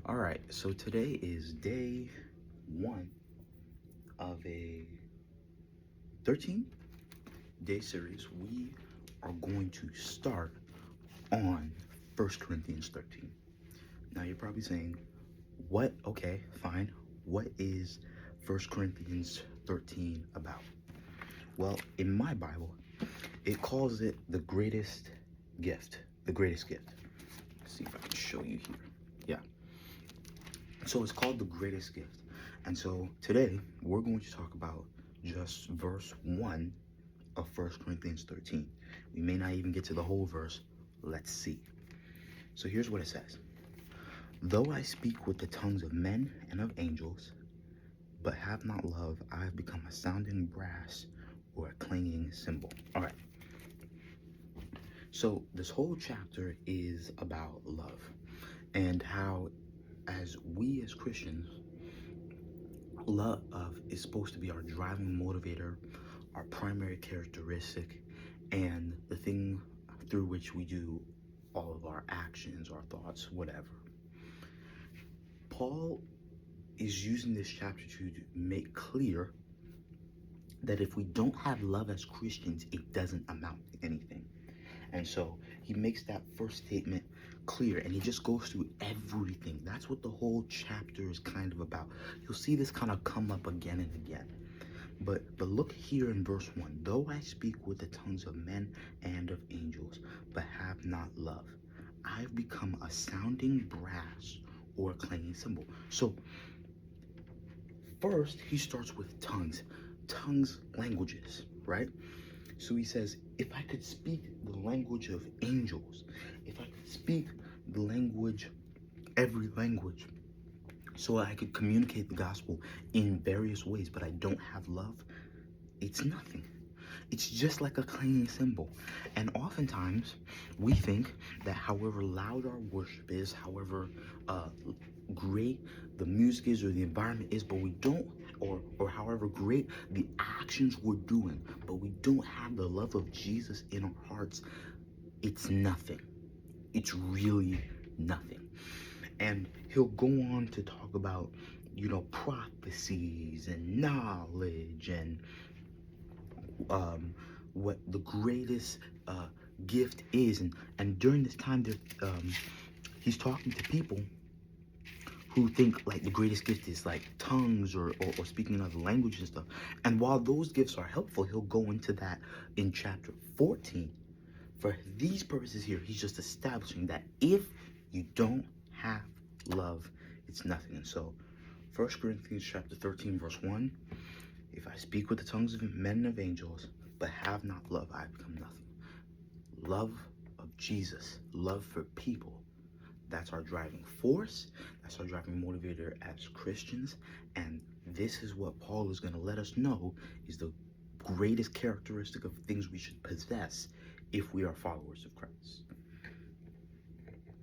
All right, so today is day one of a 13-day series. We are going to start on 1 Corinthians 13. Now, you're probably saying, what? Okay, fine. What is 1 Corinthians 13 about? Well, in my Bible, it calls it the greatest gift. The greatest gift. Let's see if I can show you here. Yeah. So it's called the greatest gift. And so today we're going to talk about just verse 1 of 1 Corinthians 13. We may not even get to the whole verse. Let's see. So here's what it says. Though I speak with the tongues of men and of angels, but have not love, I have become a sounding brass or a clanging cymbal. All right. So this whole chapter is about love and how, as we as Christians, love is supposed to be our driving motivator, our primary characteristic, and the thing through which we do all of our actions, our thoughts, whatever. Paul is using this chapter to make clear that if we don't have love as Christians, it doesn't amount to anything. And so he makes that first statement clear, and he just goes through everything. That's what the whole chapter is kind of about. You'll see this kind of come up again and again. But look here in verse 1. Though I speak with the tongues of men and of angels, but have not love, I've become a sounding brass or a clanging cymbal. So first, he starts with tongues. Tongues, languages, right? So he says, if I could speak the language of angels, if I could speak the language, every language, so I could communicate the gospel in various ways, but I don't have love, it's nothing. It's just like a clanging cymbal. And oftentimes, we think that however loud our worship is, however great the music is or the environment is, but we don't, or however great the actions we're doing, but we don't have the love of Jesus in our hearts, it's nothing. It's really nothing. And he'll go on to talk about, prophecies and knowledge and what the greatest gift is. And during this time, he's talking to people who think like the greatest gift is like tongues or speaking other languages and stuff. And while those gifts are helpful, he'll go into that in chapter 14. For these purposes here, he's just establishing that if you don't have love, it's nothing. And so 1 Corinthians chapter 13, verse 1, if I speak with the tongues of men and of angels, but have not love, I become nothing. Love of Jesus, love for people, that's our driving force, that's our driving motivator as Christians. And this is what Paul is going to let us know is the greatest characteristic of things we should possess if we are followers of Christ.